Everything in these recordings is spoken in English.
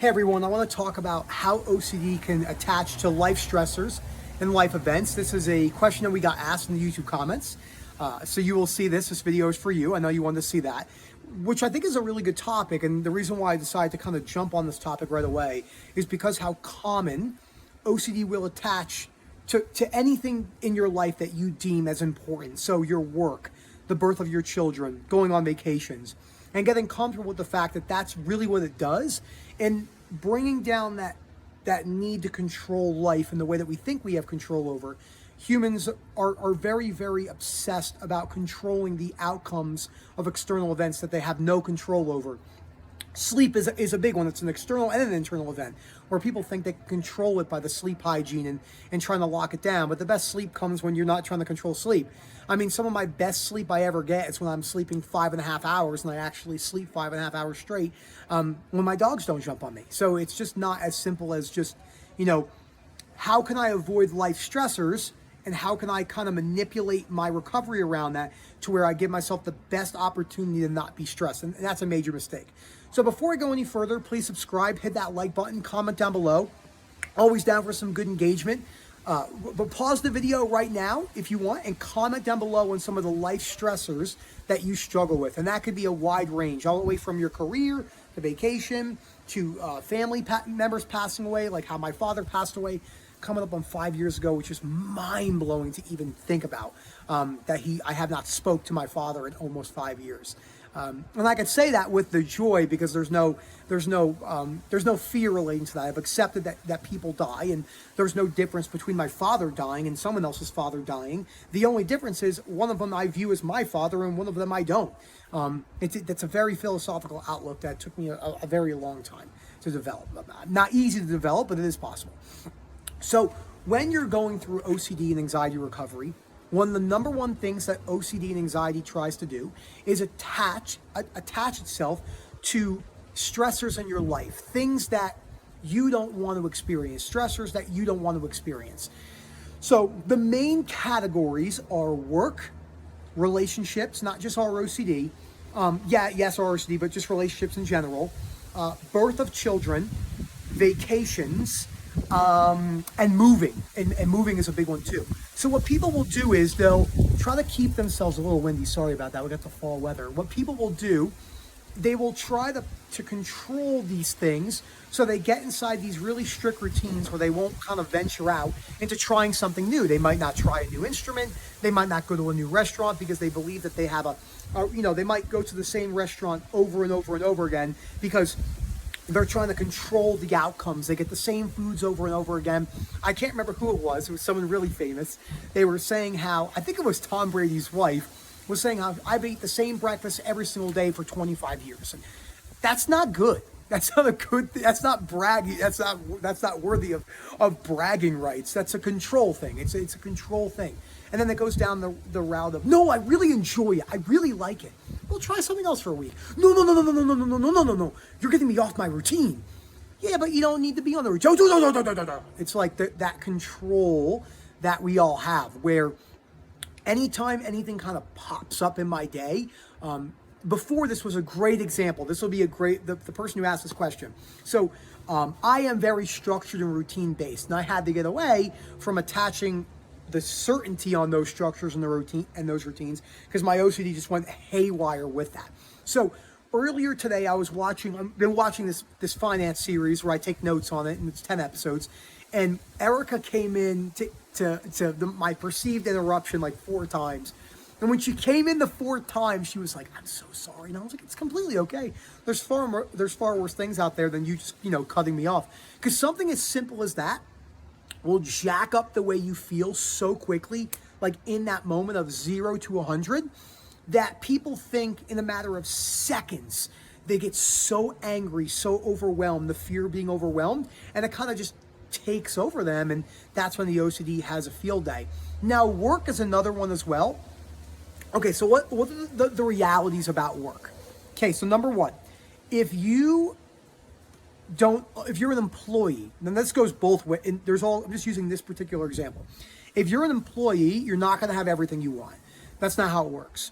Hey everyone, I want to talk about how OCD can attach to life stressors and life events. This is a question that we got asked in the YouTube comments. So you will see this. This video is for you. I know you wanted to see that, which I think is a really good topic. And the reason why I decided to kind of jump on this topic right away is because how common OCD will attach to anything in your life that you deem as important. So your work, the birth of your children, going on vacations, and getting comfortable with the fact that that's really what it does, and bringing down that need to control life in the way that we think we have control over. Humans are very, very obsessed about controlling the outcomes of external events that they have no control over. Sleep is a big one. It's an external and an internal event where people think they can control it by the sleep hygiene and trying to lock it down. But the best sleep comes when you're not trying to control sleep. I mean, some of my best sleep I ever get is when I'm sleeping 5.5 hours and I actually sleep 5.5 hours straight when my dogs don't jump on me. So it's just not as simple as just, how can I avoid life stressors and how can I kind of manipulate my recovery around that to where I give myself the best opportunity to not be stressed. And that's a major mistake. So before I go any further, please subscribe, hit that like button, comment down below. Always down for some good engagement. But pause the video right now if you want and comment down below on some of the life stressors that you struggle with. And that could be a wide range, all the way from your career to vacation to family members passing away, like how my father passed away coming up on 5 years ago, which is mind-blowing to even think about, I have not spoke to my father in almost 5 years. And I could say that with the joy because there's no fear relating to that. I've accepted that people die, and there's no difference between my father dying and someone else's father dying. The only difference is one of them I view as my father and one of them I don't. That's a very philosophical outlook that took me a very long time to develop. Not easy to develop, but it is possible. So when you're going through OCD and anxiety recovery, one of the number one things that OCD and anxiety tries to do is attach itself to stressors in your life, things that you don't want to experience, stressors that you don't want to experience. So the main categories are work, relationships, not just our OCD, yes, our OCD, but just relationships in general, birth of children, vacations, and moving, and moving is a big one too. So what people will do is they'll try to keep themselves a little windy. Sorry about that. We got the fall weather. What people will do, they will try to control these things so they get inside these really strict routines where they won't kind of venture out into trying something new. They might not try a new instrument. They might not go to a new restaurant because they believe that they have they might go to the same restaurant over and over and over again because they're trying to control the outcomes. They get the same foods over and over again. I can't remember who it was. It was someone really famous. They were saying how, I think it was Tom Brady's wife, was saying how I've eaten the same breakfast every single day for 25 years. And that's not good. That's not a good thing. That's not bragging. That's not worthy of bragging rights. That's a control thing. It's a control thing. And then it goes down the route of, no, I really enjoy it. I really like it. Well, try something else for a week. No. You're getting me off my routine. Yeah, but you don't need to be on the routine. No. It's like that control that we all have, where anytime anything kind of pops up in my day, before this was a great example. This will be a great, the person who asked this question. So I am very structured and routine based, and I had to get away from attaching the certainty on those structures and the routine and those routines because my OCD just went haywire with that. So earlier today, I've been watching this finance series where I take notes on it, and it's 10 episodes. And Erica came in to my perceived interruption like 4 times. And when she came in the 4th time, she was like, "I'm so sorry." And I was like, "It's completely okay. There's far worse things out there than you just, cutting me off." Because something as simple as that will jack up the way you feel so quickly, like in that moment of 0 to 100, that people think in a matter of seconds, they get so angry, so overwhelmed, the fear of being overwhelmed, and it kind of just takes over them, and that's when the OCD has a field day. Now, work is another one as well. Okay, so what are the realities about work? Okay, so number one, if you're an employee, then this goes both ways. I'm just using this particular example. If you're an employee, you're not going to have everything you want. That's not how it works.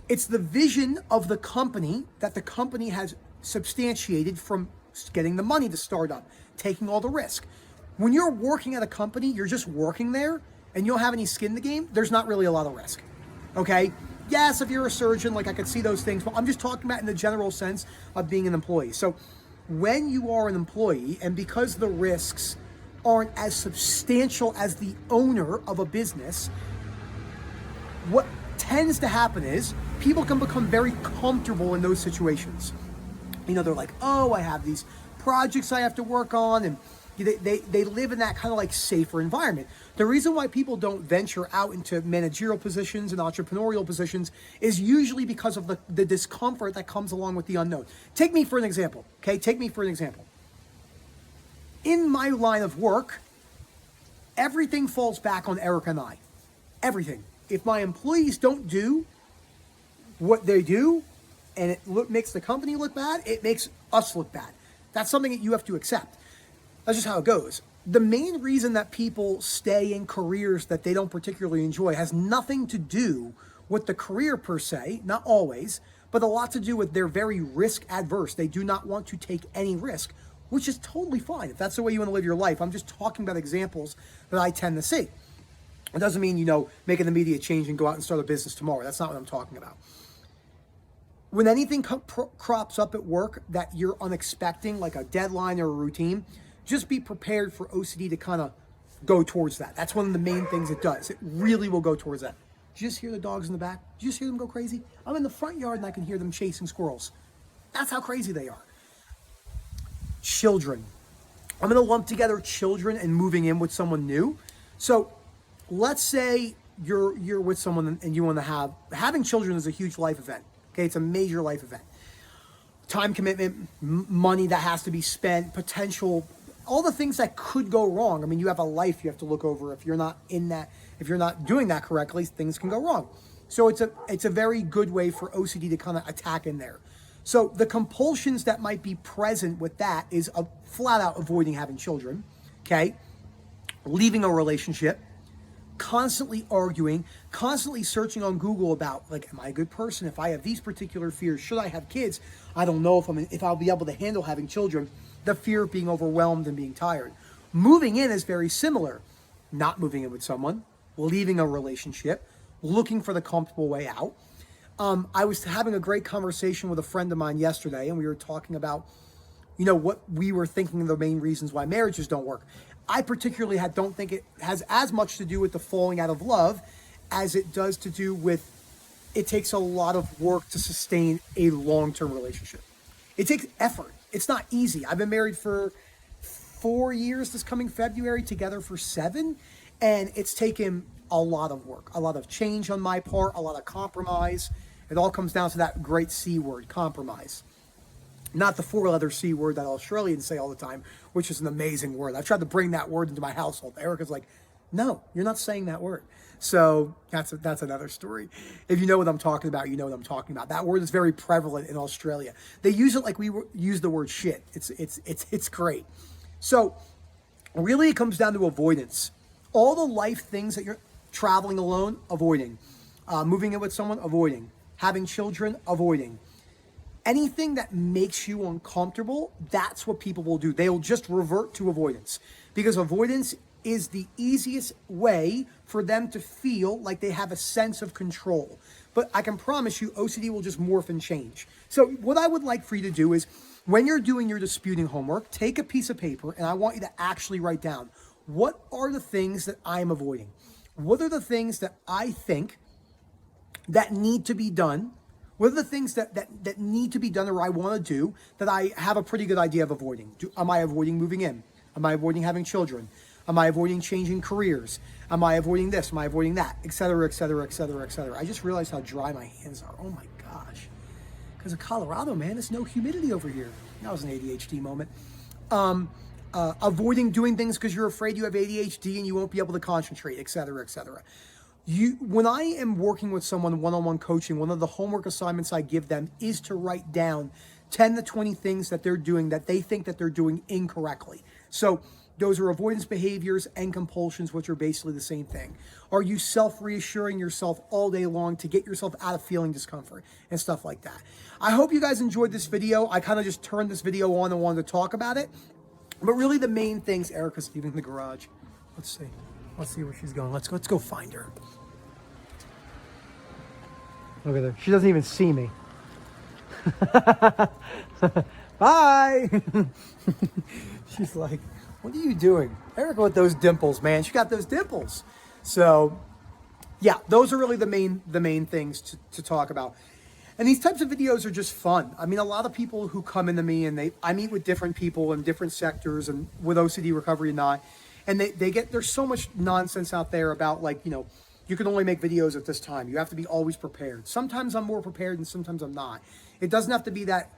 It's the vision of the company that the company has substantiated from getting the money to start up, taking all the risk. When you're working at a company, you're just working there and you don't have any skin in the game, there's not really a lot of risk. Okay? Yes, if you're a surgeon, like I could see those things, but I'm just talking about in the general sense of being an employee. So when you are an employee, and because the risks aren't as substantial as the owner of a business, what tends to happen is people can become very comfortable in those situations. You know, they're like, oh, I have these projects I have to work on, and they live in that kind of like safer environment. The reason why people don't venture out into managerial positions and entrepreneurial positions is usually because of the discomfort that comes along with the unknown. Take me for an example, okay? Take me for an example. In my line of work, everything falls back on Eric and I. Everything. If my employees don't do what they do and it makes the company look bad, it makes us look bad. That's something that you have to accept. That's just how it goes. The main reason that people stay in careers that they don't particularly enjoy has nothing to do with the career per se, not always, but a lot to do with they're very risk adverse. They do not want to take any risk, which is totally fine. If that's the way you want to live your life, I'm just talking about examples that I tend to see. It doesn't mean, make an immediate change and go out and start a business tomorrow. That's not what I'm talking about. When anything crops up at work that you're unexpecting, like a deadline or a routine, just be prepared for OCD to kind of go towards that. That's one of the main things it does. It really will go towards that. Did you just hear the dogs in the back? Did you just hear them go crazy? I'm in the front yard and I can hear them chasing squirrels. That's how crazy they are. Children. I'm going to lump together children and moving in with someone new. So let's say you're with someone and you want to having children is a huge life event. Okay, it's a major life event. Time commitment, money that has to be spent, potential, all the things that could go wrong. I mean, you have a life you have to look over. If you're not doing that correctly, things can go wrong. So it's a very good way for OCD to kind of attack in there. So the compulsions that might be present with that is flat out avoiding having children, okay? Leaving a relationship, constantly arguing, constantly searching on Google about, like, am I a good person? If I have these particular fears, should I have kids? I don't know if I'll be able to handle having children. The fear of being overwhelmed and being tired. Moving in is very similar. Not moving in with someone, leaving a relationship, looking for the comfortable way out. I was having a great conversation with a friend of mine yesterday, and we were talking about, what we were thinking the main reasons why marriages don't work. I particularly don't think it has as much to do with the falling out of love as it does to do with it takes a lot of work to sustain a long-term relationship. It takes effort. It's not easy. I've been married for 4 years this coming February, together for 7, and it's taken a lot of work, a lot of change on my part, a lot of compromise. It all comes down to that great C word, compromise. Not the 4-letter C word that Australians say all the time, which is an amazing word. I've tried to bring that word into my household. Erica's like, no, you're not saying that word. So that's another story. If you know what I'm talking about, you know what I'm talking about. That word is very prevalent in Australia. They use it like we use the word shit. It's great. So really it comes down to avoidance. All the life things that you're traveling alone, avoiding. Moving in with someone, avoiding. Having children, avoiding. Anything that makes you uncomfortable, that's what people will do. They'll just revert to avoidance, because avoidance is the easiest way for them to feel like they have a sense of control. But I can promise you, OCD will just morph and change. So what I would like for you to do is, when you're doing your disputing homework, take a piece of paper and I want you to actually write down, what are the things that I'm avoiding? What are the things that I think that need to be done? What are the things that need to be done or I want to do that I have a pretty good idea of avoiding? Am I avoiding moving in? Am I avoiding having children? Am I avoiding changing careers? Am I avoiding this? Am I avoiding that? Et cetera, et cetera, et cetera, et cetera. I just realized how dry my hands are. Oh my gosh. Because of Colorado, man, there's no humidity over here. That was an ADHD moment. Avoiding doing things because you're afraid you have ADHD and you won't be able to concentrate, et cetera, et cetera. When I am working with someone one-on-one coaching, one of the homework assignments I give them is to write down 10 to 20 things that they're doing that they think that they're doing incorrectly. So Those are avoidance behaviors and compulsions, which are basically the same thing. Are you self-reassuring yourself all day long to get yourself out of feeling discomfort and stuff like that? I hope you guys enjoyed this video. I kind of just turned this video on and wanted to talk about it. But really the main things, Erica's leaving the garage. Let's see. Let's see where she's going. Let's go find her. Look at her. She doesn't even see me. Bye. She's like, what are you doing? Erica with those dimples, man. She got those dimples. So yeah, those are really the main things to talk about. And these types of videos are just fun. I mean, a lot of people who come into me and I meet with different people in different sectors and with OCD recovery and not, and there's so much nonsense out there about like, you know, you can only make videos at this time. You have to be always prepared. Sometimes I'm more prepared and sometimes I'm not. It doesn't have to be that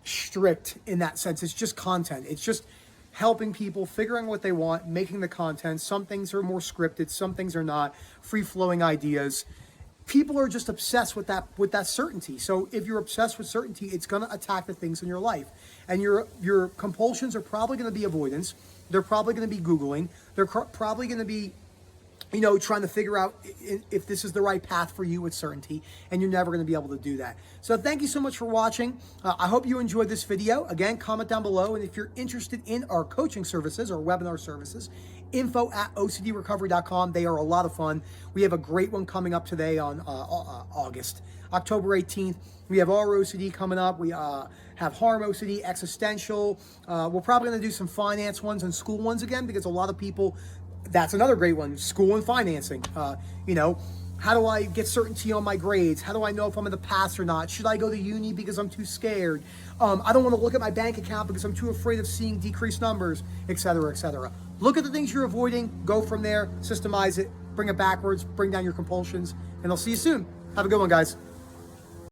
strict in that sense. It's just content. It's just helping people, figuring what they want, making the content. Some things are more scripted, some things are not. Free-flowing ideas. People are just obsessed with that certainty. So if you're obsessed with certainty, it's going to attack the things in your life. And your compulsions are probably going to be avoidance. They're probably going to be Googling. They're probably going to be, you know, trying to figure out if this is the right path for you with certainty, and you're never going to be able to do that. So thank you so much for watching. I hope you enjoyed this video. Again, comment down below, and if you're interested in our coaching services or webinar services, info@ocdrecovery.com. They are a lot of fun. We have a great one coming up today on October 18th. We have our OCD coming up. We have harm OCD, existential. We're probably going to do some finance ones and school ones again, because a lot of people, that's another great one, school and financing. You know, how do I get certainty on my grades? How do I know if I'm in the pass or not? Should I go to uni because I'm too scared? I don't want to look at my bank account because I'm too afraid of seeing decreased numbers, etc., etc. Look at the things you're avoiding, go from there, systemize it, bring it backwards, bring down your compulsions, and I'll see you soon. Have a good one, guys.